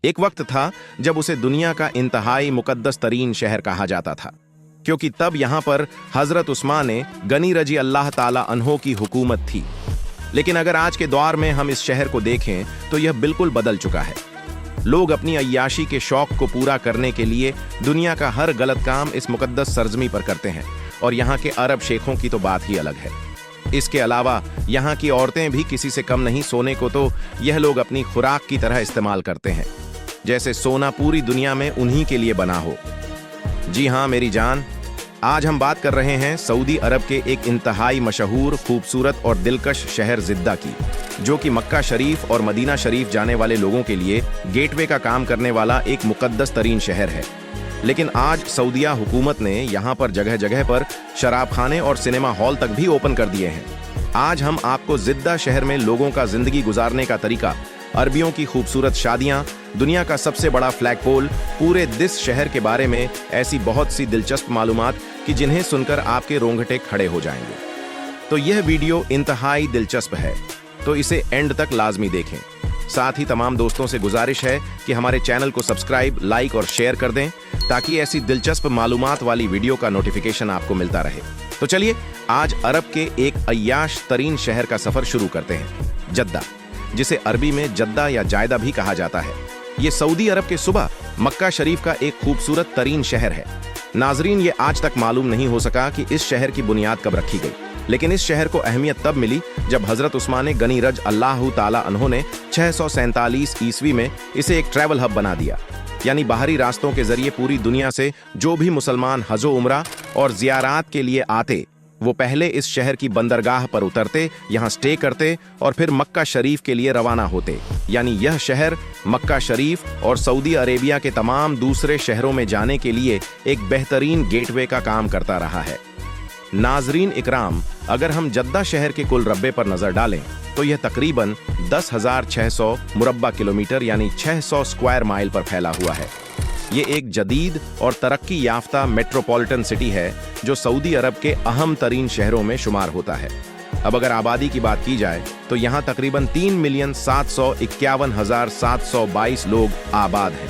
एक वक्त था जब उसे दुनिया का इंतहाई मुकद्दस तरीन शहर कहा जाता था, क्योंकि तब यहां पर हजरत उस्मान गनी रजी अल्लाह ताला अन्हो की हुकूमत थी। लेकिन अगर आज के दौर में हम इस शहर को देखें तो यह बिल्कुल बदल चुका है। लोग अपनी अय्याशी के शौक को पूरा करने के लिए दुनिया का हर गलत काम इस मुकद्दस सरजमी पर करते हैं, और यहाँ के अरब शेखों की तो बात ही अलग है। इसके अलावा यहाँ की औरतें भी किसी से कम नहीं। सोने को तो यह लोग अपनी खुराक की तरह इस्तेमाल करते हैं, जैसे सोना पूरी दुनिया में उन्हीं के लिए बना हो। जी हाँ मेरी जान, आज हम बात कर रहे हैं सऊदी अरब के एक इंतहाई मशहूर, खूबसूरत और दिलकश शहर जिद्दा की, जो कि मक्का शरीफ और मदीना शरीफ जाने वाले लोगों के लिए गेटवे का काम करने वाला एक मुकद्दस तरीन शहर है। लेकिन आज सऊदिया हुकूमत ने यहाँ पर जगह जगह पर शराब खाने और सिनेमा हॉल तक भी ओपन कर दिए हैं। आज हम आपको जिद्दा शहर में लोगों का जिंदगी गुजारने का तरीका, अरबियों की खूबसूरत शादियां, दुनिया का सबसे बड़ा फ्लैगपोल, पूरे दिस शहर के बारे में ऐसी बहुत सी दिलचस्प मालूमात कि जिन्हें सुनकर आपके रोंगटे खड़े हो जाएंगे। तो यह वीडियो इंतहाई दिलचस्प है, तो इसे एंड तक लाजमी देखें। साथ ही तमाम दोस्तों से गुजारिश है कि हमारे चैनल को सब्सक्राइब, लाइक और शेयर कर दें, ताकि ऐसी दिलचस्प मालूमात वाली वीडियो का नोटिफिकेशन आपको मिलता रहे। तो चलिए आज अरब के एक अय्याश तरीन शहर का सफर शुरू करते हैं, जद्दा, जिसे अरबी में जद्दा या जायदा भी कहा जाता है। ये सऊदी अरब के सुबह मक्का शरीफ का एक खूबसूरत तरीन शहर है। नाजरीन, ये आज तक मालूम नहीं हो सका कि इस शहर की बुनियाद कब रखी गई, लेकिन इस शहर को अहमियत तब मिली जब हजरत उस्मान गनी रज अल्लाह ताला अन्हो ने 647 ईस्वी में इसे एक ट्रैवल हब बना दिया। यानी बाहरी रास्तों के जरिए पूरी दुनिया से जो भी मुसलमान हजो उम्रा और जियारात के लिए आते, वो पहले इस शहर की बंदरगाह पर उतरते, यहाँ स्टे करते और फिर मक्का शरीफ के लिए रवाना होते। यानी यह शहर मक्का शरीफ और सऊदी अरेबिया के तमाम दूसरे शहरों में जाने के लिए एक बेहतरीन गेटवे का काम करता रहा है। नाजरीन इकराम, अगर हम जद्दा शहर के कुल रब्बे पर नजर डालें तो यह तकरीबन 10,600 मुरब्बा किलोमीटर यानी 600 स्क्वायर माइल पर फैला हुआ है। ये एक जदीद और तरक्की याफ्ता मेट्रोपॉलिटन सिटी है जो सऊदी अरब के अहम तरीन शहरों में शुमार होता है। अब अगर आबादी की बात की जाए तो यहाँ तकरीबन 3,751,722 लोग आबाद हैं।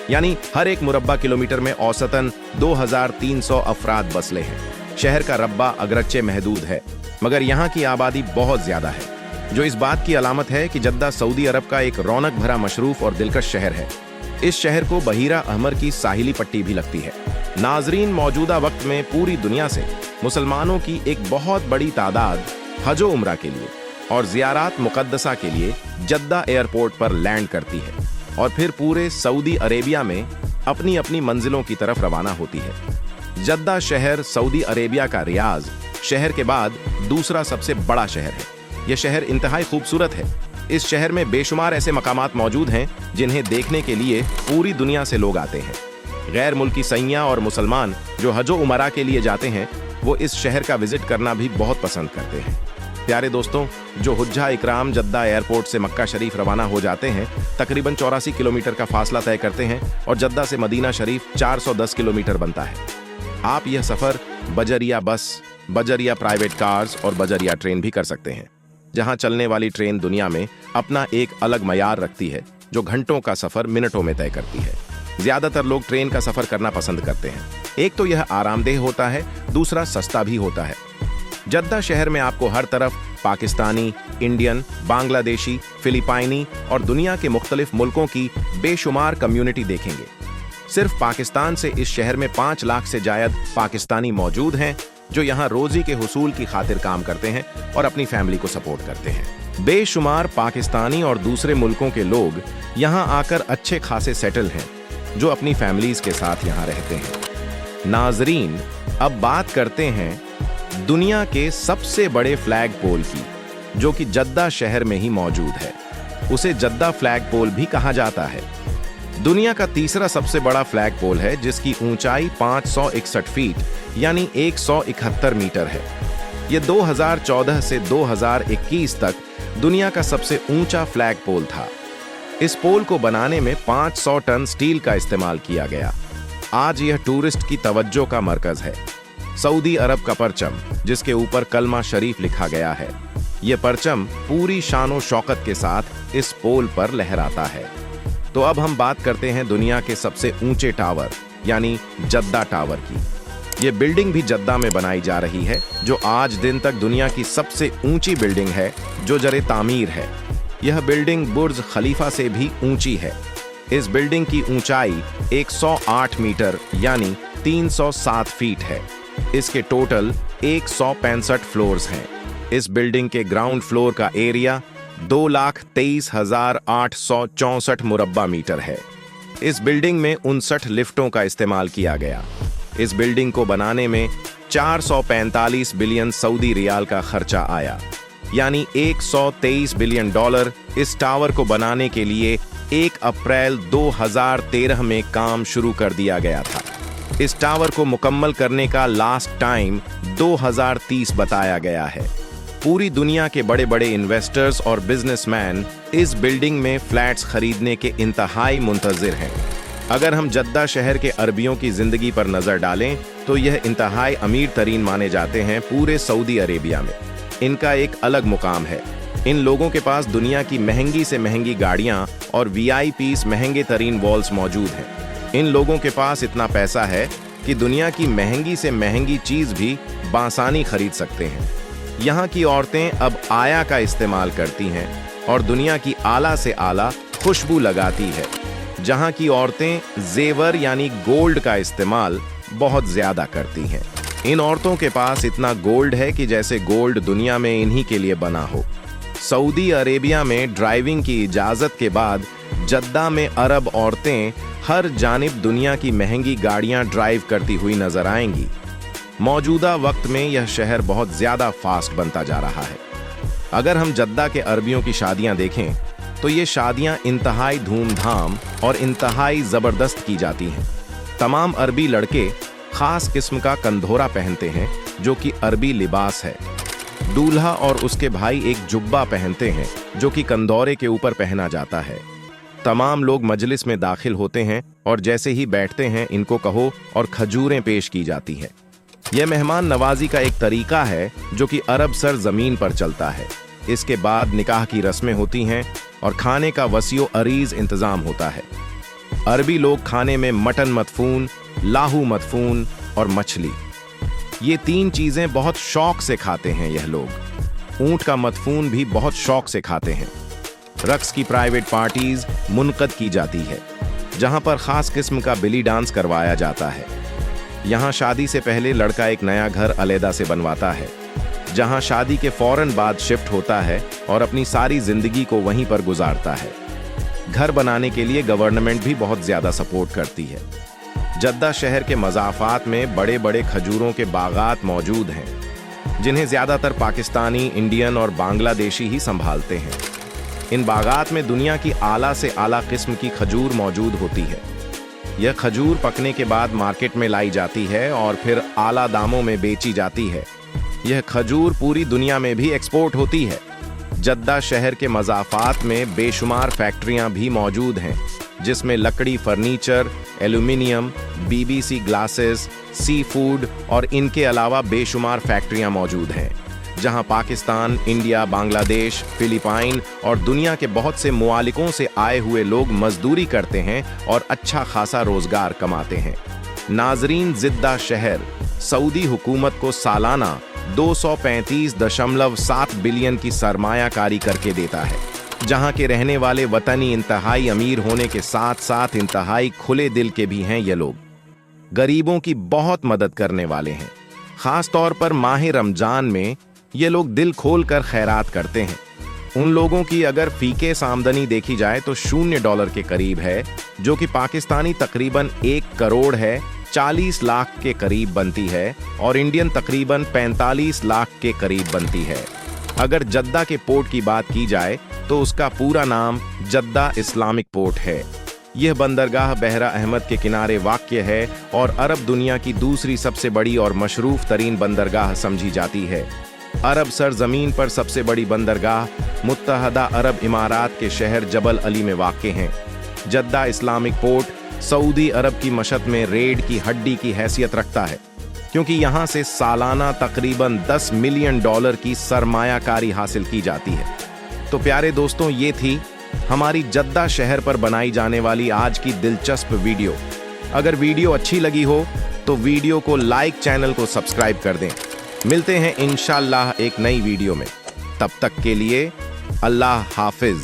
यानी हर एक मुरब्बा किलोमीटर में औसतन 2,300 अफराद बसले हैं। शहर का रब्बा अगरचे महदूद है, मगर यहाँ की आबादी बहुत ज्यादा है, जो इस बात की अलामत है कि जद्दा सऊदी अरब का एक रौनक भरा, मशरूफ और दिलकश शहर है। इस शहर को बहीरा अहमर की साहिली पट्टी भी लगती है। नाजरीन, मौजूदा वक्त में पूरी दुनिया से मुसलमानों की एक बहुत बड़ी तादाद हजो उम्रा के लिए और जियारात मुकद्दसा के लिए जद्दा एयरपोर्ट पर लैंड करती है और फिर पूरे सऊदी अरेबिया में अपनी अपनी मंजिलों की तरफ रवाना होती है। जद्दा शहर सऊदी अरेबिया का रियाज शहर के बाद दूसरा सबसे बड़ा शहर है। यह शहर इंतहाई खूबसूरत है। इस शहर में बेशुमार ऐसे मकामात मौजूद हैं जिन्हें देखने के लिए पूरी दुनिया से लोग आते हैं। गैर मुल्की सैयाह और मुसलमान जो हजो उमरा के लिए जाते हैं, वो इस शहर का विजिट करना भी बहुत पसंद करते हैं। प्यारे दोस्तों, जो हुज्जा इकराम जद्दा एयरपोर्ट से मक्का शरीफ रवाना हो जाते हैं, तकरीबन 84 किलोमीटर का फासला तय करते हैं और जद्दा से मदीना शरीफ 410 किलोमीटर बनता है। आप यह सफर बजरिया बस, बजरिया प्राइवेट कार्स और बजरिया ट्रेन भी कर सकते हैं, जहां चलने वाली ट्रेन दुनिया में अपना एक अलग मयार रखती है, जो घंटों का सफर मिनटों में तय करती है। ज्यादातर लोग ट्रेन का सफर करना पसंद करते हैं। एक तो यह आरामदेह होता है, दूसरा सस्ता भी होता है। जद्दा शहर में आपको हर तरफ पाकिस्तानी, इंडियन, बांग्लादेशी, फिलिपाइनी और दुनिया के मुख्तलिफ मुल्कों की बेशुमार कम्युनिटी देखेंगे। सिर्फ पाकिस्तान से इस शहर में 5 लाख से जायद पाकिस्तानी मौजूद हैं, जो यहाँ रोजी के हुसूल की खातिर काम करते हैं और अपनी फैमिली को सपोर्ट करते हैं। बेशुमार पाकिस्तानी और दूसरे मुल्कों के लोग यहाँ आकर अच्छे खासे सेटल हैं, जो अपनी फैमिलीज के साथ यहाँ रहते हैं। नाजरीन, अब बात करते हैं दुनिया के सबसे बड़े फ्लैग पोल की, जो कि जद्दा शहर में ही मौजूद है। उसे जद्दा फ्लैग पोल भी कहा जाता है। दुनिया का तीसरा सबसे बड़ा फ्लैग पोल है, जिसकी ऊंचाई 561 फीट यानी 171 मीटर है। यह 2014 से 2021 तक दुनिया का सबसे ऊंचा फ्लैग पोल था। इस पोल को बनाने में 500 टन स्टील का इस्तेमाल किया गया। आज यह टूरिस्ट की तवज्जो का मरकज है। सऊदी अरब का परचम, जिसके ऊपर कलमा शरीफ लिखा गया है, यह परचम पूरी शानो शौकत के साथ इस पोल पर लहराता है। तो अब हम बात करते हैं दुनिया के सबसे ऊंचे टावर यानी जद्दा टावर की। ये बिल्डिंग भी जद्दा में बनाई जा रही है, जो आज दिन तक दुनिया की सबसे ऊंची बिल्डिंग है जो जरे तामीर है। यह बिल्डिंग बुर्ज खलीफा से भी ऊंची है। इस बिल्डिंग की ऊंचाई 108 मीटर यानी 307 फीट है। इसके टोटल 165 फ्लोर्स हैं। इस बिल्डिंग के ग्राउंड फ्लोर का एरिया 2,23,864 मुरब्बा मीटर है। इस बिल्डिंग में 59 लिफ्टों का इस्तेमाल किया गया। इस बिल्डिंग को बनाने में 445 बिलियन सऊदी रियाल का खर्चा आया, यानी 123 बिलियन डॉलर। इस टावर को बनाने के लिए 1 अप्रैल 2013 में काम शुरू कर दिया गया था। इस टावर को मुकम्मल करने का लास्ट टाइम 2030 बताया गया है। पूरी दुनिया के बड़े बड़े इन्वेस्टर्स और बिजनेसमैन इस बिल्डिंग में फ्लैट्स खरीदने के इंतहाई मुंतजिर हैं। अगर हम जद्दा शहर के अरबियों की जिंदगी पर नजर डालें तो यह इंतहाई अमीर तरीन माने जाते हैं पूरे सऊदी अरेबिया में। इनका एक अलग मुकाम है। इन लोगों के पास दुनिया की महंगी से महंगी गाड़ियां और VIPs महंगे तरीन वॉल्स मौजूद हैं। इन लोगों के पास इतना पैसा है कि दुनिया की महंगी से महंगी चीज भी बासानी खरीद सकते हैं। यहाँ की औरतें अब आया का इस्तेमाल करती हैं और दुनिया की आला से आला खुशबू लगाती है। जहाँ की औरतें जेवर यानी गोल्ड का इस्तेमाल बहुत ज्यादा करती हैं। इन औरतों के पास इतना गोल्ड है कि जैसे गोल्ड दुनिया में इन्हीं के लिए बना हो। सऊदी अरेबिया में ड्राइविंग की इजाजत के बाद जद्दा में अरब औरतें हर जानिब दुनिया की महंगी गाड़ियां ड्राइव करती हुई नजर आएंगी। मौजूदा वक्त में यह शहर बहुत ज्यादा फास्ट बनता जा रहा है। अगर हम जद्दा के अरबियों की शादियां देखें तो ये शादियां इंतहाई धूमधाम और इंतहाई जबरदस्त की जाती हैं। तमाम अरबी लड़के खास किस्म का कंधोरा पहनते हैं जो कि अरबी लिबास है। दूल्हा और उसके भाई एक जुब्बा पहनते हैं जो कि कंधौरे के ऊपर पहना जाता है। तमाम लोग मजलिस में दाखिल होते हैं और जैसे ही बैठते हैं इनको कहो और खजूरें पेश की जाती है। यह मेहमान नवाजी का एक तरीका है जो कि अरब सर जमीन पर चलता है। इसके बाद निकाह की रस्में होती हैं और खाने का वसीओ अरीज इंतजाम होता है। अरबी लोग खाने में मटन मदफून, लाहू मदफून और मछली, ये 3 चीजें बहुत शौक से खाते हैं। यह लोग ऊंट का मदफून भी बहुत शौक से खाते हैं। रक्स की प्राइवेट पार्टीज मुनक़द की जाती है जहां पर खास किस्म का बिली डांस करवाया जाता है। यहाँ शादी से पहले लड़का एक नया घर अलहदा से बनवाता है जहां शादी के फौरन बाद शिफ्ट होता है और अपनी सारी जिंदगी को वहीं पर गुजारता है। घर बनाने के लिए गवर्नमेंट भी बहुत ज्यादा सपोर्ट करती है। जद्दा शहर के मज़ाफ़ात में बड़े बड़े खजूरों के बागात मौजूद हैं जिन्हें ज्यादातर पाकिस्तानी, इंडियन और बांग्लादेशी ही संभालते हैं। इन बागात में दुनिया की आला से आला किस्म की खजूर मौजूद होती है। यह खजूर पकने के बाद मार्केट में लाई जाती है और फिर आला दामों में बेची जाती है। यह खजूर पूरी दुनिया में भी एक्सपोर्ट होती है। जद्दा शहर के मज़ाफ़ात में बेशुमार फैक्ट्रियां भी मौजूद हैं जिसमें लकड़ी, furniture, aluminium, BBC glasses, sea food और इनके अलावा बेशुमार फैक्ट्रियां मौजूद हैं जहां पाकिस्तान, इंडिया, बांग्लादेश, फिलीपाइन और दुनिया के बहुत से मुआलिकों से आए हुए लोग मजदूरी करते हैं और अच्छा खासा रोजगार कमाते हैं। नाजरीन, जिद्दा शहर सऊदी हुकूमत को सालाना 235.7 बिलियन की सरमायाकारी करके देता है, जहां के रहने वाले वतनी इंतहाई अमीर होने के साथ साथ इंतहाई खुले दिल के भी हैं। ये लोग गरीबों की बहुत मदद करने वाले हैं। खास तौर पर माह रमजान में ये लोग दिल खोल कर खैरात करते हैं। उन लोगों की अगर फीके आमदनी देखी जाए तो $0 के करीब है, जो कि पाकिस्तानी तकरीबन 1 करोड़ है, 40 लाख के करीब बनती है और इंडियन तकरीबन 45 लाख के करीब बनती है। अगर जद्दा के पोर्ट की बात की जाए तो उसका पूरा नाम जद्दा इस्लामिक पोर्ट है। यह बंदरगाह बहरा अहमद के किनारे वाक़या है और अरब दुनिया की दूसरी सबसे बड़ी और मशरूफ तरीन बंदरगाह समझी जाती है। अरब सरजमीन पर सबसे बड़ी बंदरगाह मुत्तहदा अरब इमारात के शहर जबल अली में वाक़या है। जद्दा इस्लामिक पोर्ट सऊदी अरब की मशत में रेड की हड्डी की हैसियत रखता है, क्योंकि यहाँ से सालाना तकरीबन $10 मिलियन की सरमायाकारी हासिल की जाती है। तो प्यारे दोस्तों, ये थी हमारी जद्दा शहर पर बनाई जाने वाली आज की दिलचस्प वीडियो। अगर वीडियो अच्छी लगी हो तो वीडियो को लाइक, चैनल को सब्सक्राइब कर दें। मिलते हैं इंशाअल्लाह एक नई वीडियो में। तब तक के लिए अल्लाह हाफिज।